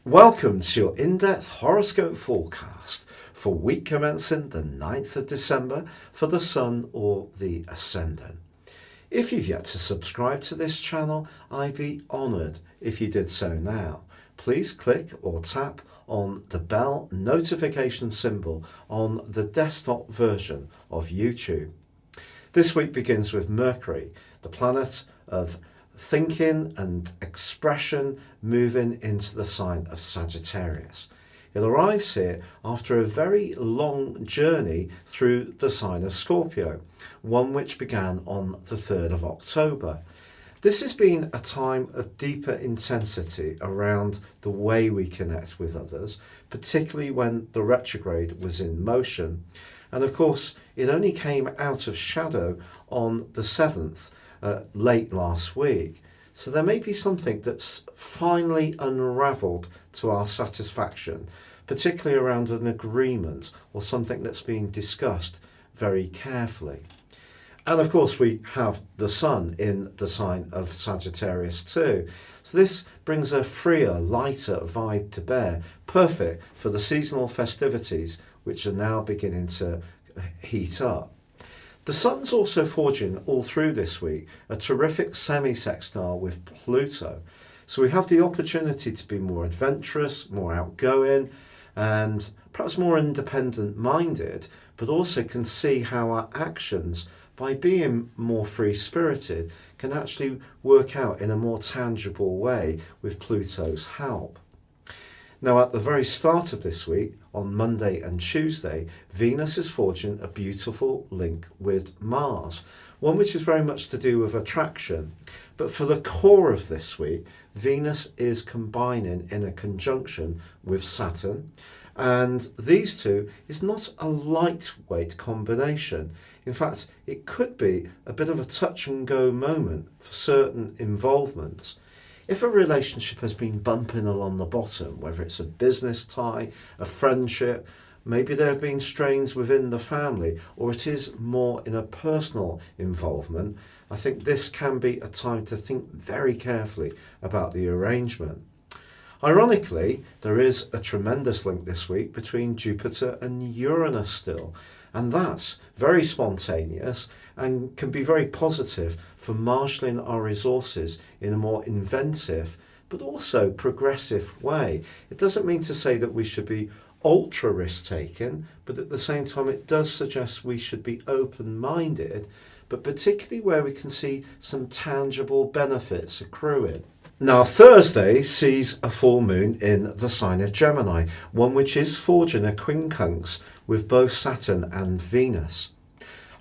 Welcome to your in-depth horoscope forecast for week commencing the 9th of December for the Sun or the Ascendant. If you've yet to subscribe to this channel, I'd be honoured if you did so now. Please click or tap on the bell notification symbol on the desktop version of YouTube. This week begins with Mercury, the planet of thinking and expression, moving into the sign of Sagittarius. It arrives here after a very long journey through the sign of Scorpio, one which began on the 3rd of October. This has been a time of deeper intensity around the way we connect with others, particularly when the retrograde was in motion. And of course, it only came out of shadow on the 7th, late last week. So there may be something that's finally unravelled to our satisfaction, particularly around an agreement or something that's being discussed very carefully. And of course, we have the Sun in the sign of Sagittarius too. So this brings a freer, lighter vibe to bear, perfect for the seasonal festivities which are now beginning to heat up. The Sun's also forging all through this week a terrific semi-sextile with Pluto. So we have the opportunity to be more adventurous, more outgoing, and perhaps more independent-minded, but also can see how our actions, by being more free-spirited, can actually work out in a more tangible way with Pluto's help. Now, at the very start of this week, on Monday and Tuesday, Venus is forging a beautiful link with Mars, one which is very much to do with attraction. But for the core of this week, Venus is combining in a conjunction with Saturn, and these two is not a lightweight combination. In fact, it could be a bit of a touch and go moment for certain involvements. If a relationship has been bumping along the bottom, whether it's a business tie, a friendship, maybe there have been strains within the family, or it is more in a personal involvement, I think this can be a time to think very carefully about the arrangement. Ironically, there is a tremendous link this week between Jupiter and Uranus still, and that's very spontaneous and can be very positive for marshalling our resources in a more inventive but also progressive way. It doesn't mean to say that we should be ultra risk-taking, but at the same time it does suggest we should be open-minded, but particularly where we can see some tangible benefits accruing. Now, Thursday sees a full moon in the sign of Gemini, one which is forging a quincunx with both Saturn and Venus.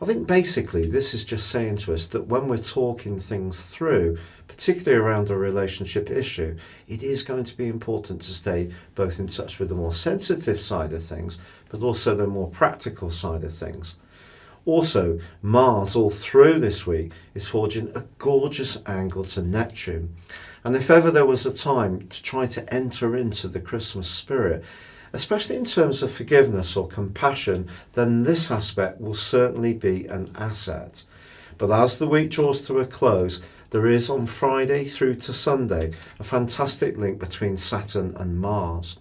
I think basically this is just saying to us that when we're talking things through, particularly around a relationship issue, it is going to be important to stay both in touch with the more sensitive side of things, but also the more practical side of things. Also, Mars all through this week is forging a gorgeous angle to Neptune. And if ever there was a time to try to enter into the Christmas spirit, especially in terms of forgiveness or compassion, then this aspect will certainly be an asset. But as the week draws to a close, there is on Friday through to Sunday a fantastic link between Saturn and Mars.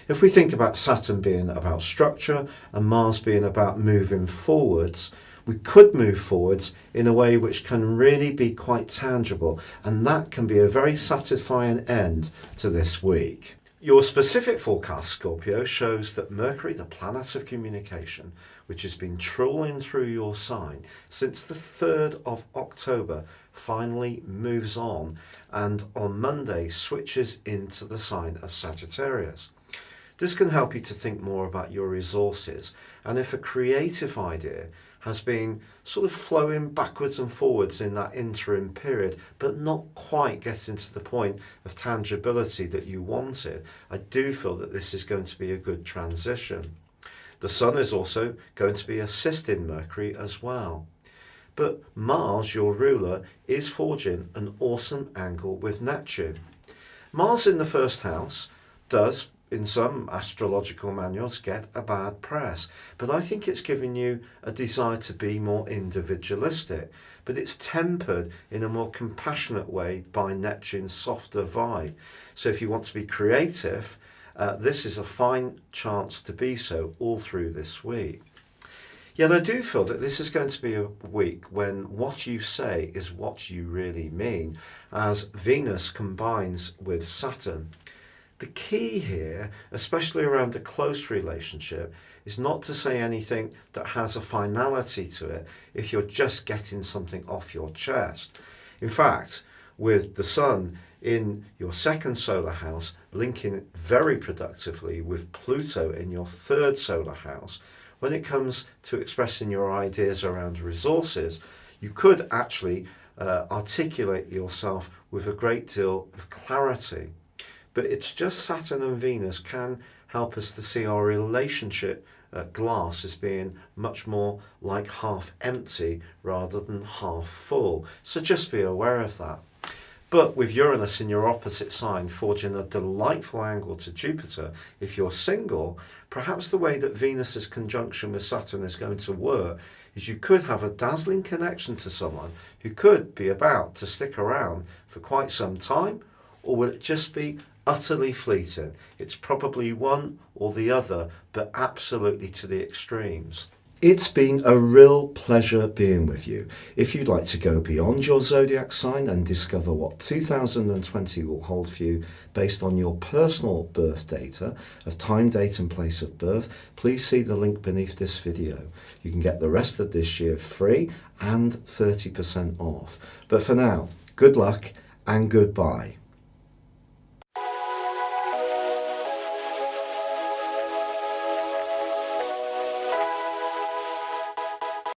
If we think about Saturn being about structure and Mars being about moving forwards, we could move forwards in a way which can really be quite tangible, and that can be a very satisfying end to this week. Your specific forecast, Scorpio, shows that Mercury, the planet of communication, which has been trolling through your sign since the 3rd of October, finally moves on and on Monday switches into the sign of Sagittarius. This can help you to think more about your resources, and if a creative idea has been sort of flowing backwards and forwards in that interim period, but not quite getting to the point of tangibility that you wanted, I do feel that this is going to be a good transition. The Sun is also going to be assisting Mercury as well. But Mars, your ruler, is forging an awesome angle with Neptune. Mars in the first house does in some astrological manuals, get a bad press. But I think it's giving you a desire to be more individualistic. But it's tempered in a more compassionate way by Neptune's softer vibe. So if you want to be creative, this is a fine chance to be so all through this week. Yet I do feel that this is going to be a week when what you say is what you really mean, as Venus combines with Saturn. The key here, especially around a close relationship, is not to say anything that has a finality to it if you're just getting something off your chest. In fact, with the Sun in your second solar house linking very productively with Pluto in your third solar house, when it comes to expressing your ideas around resources, you could actually articulate yourself with a great deal of clarity. But it's just Saturn and Venus can help us to see our relationship glass as being much more like half empty rather than half full. So just be aware of that. But with Uranus in your opposite sign forging a delightful angle to Jupiter, if you're single, perhaps the way that Venus's conjunction with Saturn is going to work is you could have a dazzling connection to someone who could be about to stick around for quite some time, or will it just be utterly fleeting? It's probably one or the other, but absolutely to the extremes. It's been a real pleasure being with you. If you'd like to go beyond your zodiac sign and discover what 2020 will hold for you based on your personal birth data of time, date and place of birth, please see the link beneath this video. You can get the rest of this year free and 30% off. But for now, good luck and goodbye.